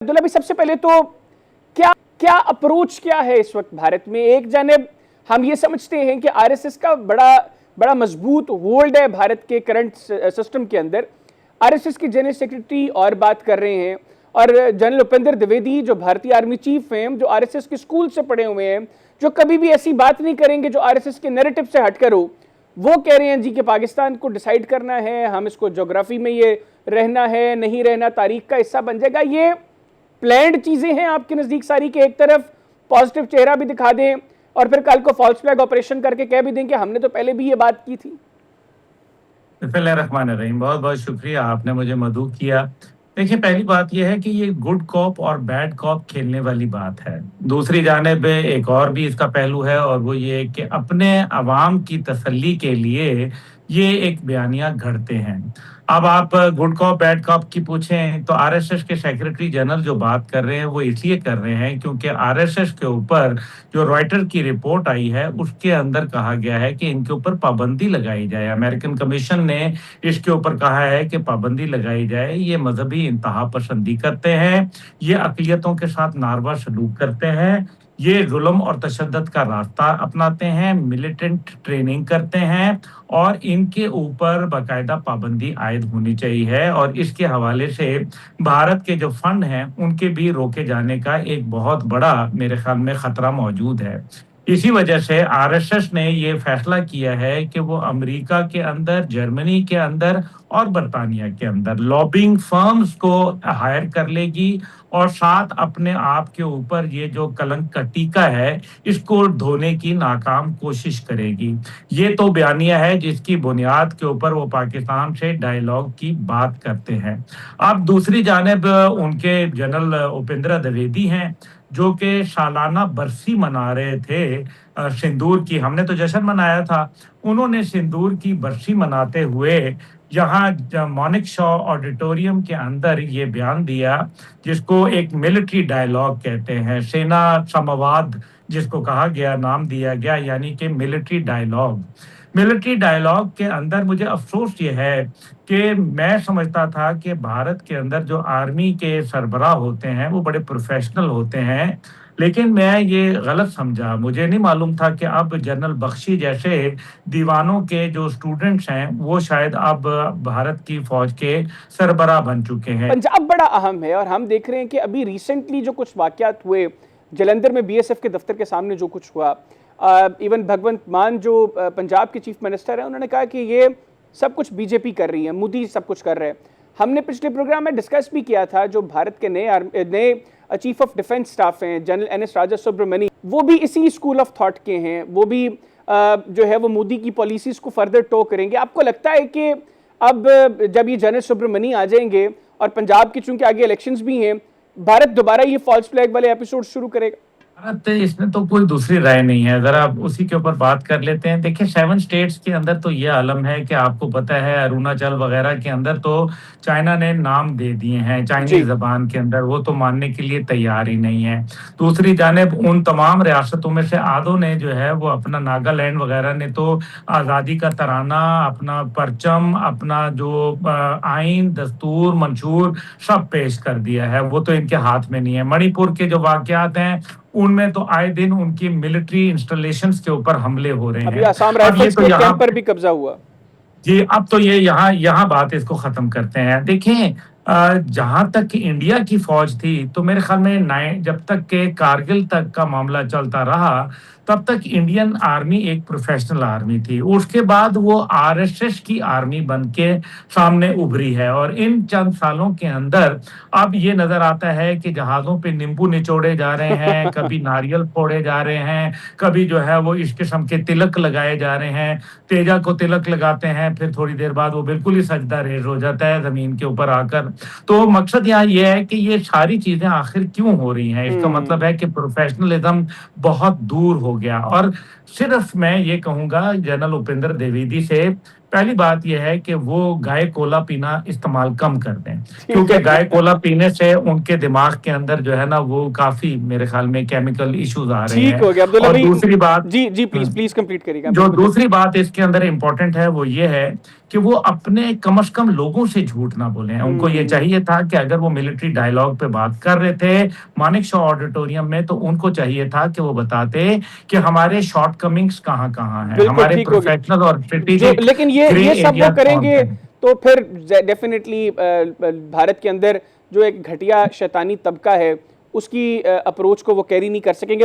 अब्दुल्ला भाई, सबसे पहले तो क्या क्या अप्रोच क्या है इस वक्त भारत में? एक जानिब हम ये समझते हैं कि आरएसएस का बड़ा बड़ा मजबूत होल्ड है भारत के करंट सिस्टम के अंदर। आरएसएस के जनरल सेक्रेटरी और बात कर रहे हैं, और जनरल उपेंद्र द्विवेदी जो भारतीय आर्मी चीफ हैं, जो आरएसएस के स्कूल से पढ़े हुए हैं, जो कभी भी ऐसी बात नहीं करेंगे जो आरएसएस के नैरेटिव से हटकर हो, वो कह रहे हैं जी कि पाकिस्तान को डिसाइड करना है, हम इसको ज्योग्राफी में ये रहना है, नहीं रहना तारीख का हिस्सा बन जाएगा। ये प्लान्ड चीजें हैं आपके नजदीक सारी के? एक तरफ पॉजिटिव चेहरा भी दिखा दें और फिर कल को फॉल्स फ्लैग ऑपरेशन करके कह भी दें कि हमने तो पहले भी ये बात की थी। बिस्मिल्लाहिर्रहमानिर्रहीम। बहुत बहुत शुक्रिया, आपने मुझे मदऊ किया। देखिए, पहली बात यह है कि ये गुड कॉप और बैड कॉप खेलने वाली बात है। दूसरी जानिब एक और भी इसका पहलू है, और वो ये कि अपने अवाम की तसल्ली के लिए ये एक बयानिया घड़ते हैं। अब आप गुड कॉप बैड कॉप की पूछें तो आरएसएस के सेक्रेटरी जनरल जो बात कर रहे हैं वो इसलिए कर रहे हैं क्योंकि आरएसएस के ऊपर जो रॉयटर की रिपोर्ट आई है उसके अंदर कहा गया है कि इनके ऊपर पाबंदी लगाई जाए। अमेरिकन कमीशन ने इसके ऊपर कहा है कि पाबंदी लगाई जाए। ये मजहबी इंतहा पसंदी करते हैं, ये अकलियतों के साथ नारवा सलूक करते हैं, ये जुल्म और तशद्दुद का रास्ता अपनाते हैं, मिलिटेंट ट्रेनिंग करते हैं, और इनके ऊपर बाकायदा पाबंदी आयद होनी चाहिए है। और इसके हवाले से भारत के जो फंड हैं उनके भी रोके जाने का एक बहुत बड़ा मेरे ख्याल में खतरा मौजूद है। इसी वजह से आरएसएस ने ये फैसला किया है कि वो अमेरिका के अंदर, जर्मनी के अंदर और बर्तानिया के अंदर लॉबिंग फर्म्स को हायर कर लेगी, और साथ अपने आप के ऊपर ये जो कलंक का टीका है इसको धोने की नाकाम कोशिश करेगी। ये तो बयानिया है जिसकी बुनियाद के ऊपर वो पाकिस्तान से डायलॉग की बात करते हैं। अब दूसरी जानिब उनके जनरल उपेंद्र द्विवेदी हैं, जो कि सालाना बरसी मना रहे थे सिंदूर की। हमने तो जश्न मनाया था, उन्होंने सिंदूर की बरसी मनाते हुए यहाँ मॉनिक शॉ ऑडिटोरियम के अंदर ये बयान दिया, जिसको एक मिलिट्री डायलॉग कहते हैं, सेना संवाद जिसको कहा गया, नाम दिया गया, यानी कि मिलिट्री डायलॉग। मिलिट्री डायलॉग के अंदर मुझे अफसोस ये है कि मैं समझता था कि भारत के अंदर जो आर्मी के सरबराह होते हैं वो बड़े प्रोफेशनल होते हैं, लेकिन मैं ये गलत समझा। मुझे नहीं मालूम था कि अब जनरल बख्शी जैसे दीवानों के जो स्टूडेंट्स हैं वो शायद अब भारत की फौज के सरबराह बन चुके हैं। पंजाब बड़ा अहम है, और हम देख रहे हैं कि अभी रिसेंटली जो कुछ वाकयात हुए जलंधर में बीएसएफ के दफ्तर के सामने जो कुछ हुआ, इवन भगवंत मान जो पंजाब के चीफ मिनिस्टर हैं, उन्होंने कहा कि ये सब कुछ बीजेपी कर रही है, मोदी सब कुछ कर रहे हैं। हमने पिछले प्रोग्राम में डिस्कस भी किया था, जो भारत के नए चीफ ऑफ डिफेंस स्टाफ हैं जनरल एनएस राजा सुब्रमणी, वो भी इसी स्कूल ऑफ थॉट के हैं। वो भी जो है वो मोदी की पॉलिसीज को फर्दर टो करेंगे। आपको लगता है कि अब जब ये जनरल सुब्रमणी आ जाएंगे और पंजाब की चूंकि आगे इलेक्शंस भी हैं, भारत दोबारा ये फॉल्स फ्लैग वाले एपिसोड शुरू करेगा? भारत, इसमें तो कोई दूसरी राय नहीं है। जरा आप उसी के ऊपर बात कर लेते हैं। देखिए, 7 स्टेट्स के अंदर तो ये आलम है कि आपको पता है अरुणाचल वगैरह के अंदर तो चाइना ने नाम दे दिए हैं चाइनीज जबान के अंदर, वो तो मानने के लिए तैयार ही नहीं है। दूसरी जानिब उन तमाम रियासतों में से आधों ने जो है वो अपना, नागालैंड वगैरह ने तो आज़ादी का तराना, अपना परचम, अपना जो आइन, दस्तूर, मंशूर सब पेश कर दिया है। वो तो इनके हाथ में नहीं है। मणिपुर के जो वाकयात हैं उनमें तो आए दिन उनकी मिलिट्री इंस्टॉलेशंस के ऊपर हमले हो रहे अभी हैं। आसाम अब ये राइफल्स तो के यहाँ कैंप पर भी कब्जा हुआ। जी, अब तो ये यहाँ यहाँ बात इसको खत्म करते हैं। देखें, जहां तक इंडिया की फौज थी तो मेरे ख्याल में जब तक के कारगिल तक का मामला चलता रहा तब तक इंडियन आर्मी एक प्रोफेशनल आर्मी थी। उसके बाद वो आरएसएस की आर्मी बन के सामने उभरी है, और इन चंद सालों के अंदर अब ये नजर आता है कि जहाजों पे नींबू निचोड़े जा रहे हैं, कभी नारियल फोड़े जा रहे हैं, कभी जो है वो इस किस्म के तिलक लगाए जा रहे हैं। तेजा को तिलक लगाते हैं, फिर थोड़ी देर बाद वो बिल्कुल ही सजदा रेज हो जाता है जमीन के ऊपर आकर। तो मकसद यहाँ ये है कि ये सारी चीजें आखिर क्यों हो रही हैं। इसका मतलब है कि प्रोफेशनलिज्म बहुत दूर हो गया। और सिर्फ मैं ये कहूंगा जनरल उपेंद्र द्विवेदी से पहली बात ये है कि वो गाय कोला पीना इस्तेमाल कम कर दें, ठीक क्योंकि है। गाय कोला पीने से उनके दिमाग के अंदर जो है ना वो काफ़ी मेरे ख़्याल में केमिकल इश्यूज़ आ रहे ठीक हैं। हो गया अब्दुल्ला और भाई। दूसरी बात जी जी, हुँ। प्लीज प्लीज कंप्लीट करिएगा, जो बिल्कुल। दूसरी बात इसके अंदर इम्पोर्टेंट है वो ये है कि वो अपने कम से कम लोगों से झूठ ना बोलें। उनको ये हम्म। चाहिए था कि अगर वो मिलिट्री डायलॉग पे बात कर रहे थे मानेक शॉ ऑडिटोरियम में, तो उनको चाहिए था कि वो बताते कि हमारे शॉर्टकमिंग्स कहाँ-कहाँ हैं, बिल्कुल हमारे ठीक हो गया। प्रोफेशनल और जो स्ट्रेटेजिक लेकिन ग्रे ये सब वो एरियाज़ करेंगे कौन-से हैं। तो फिर डेफिनेटली भारत के अंदर जो एक घटिया शैतानी तबका है उसकी अप्रोच को वो कैरी नहीं कर सकेंगे।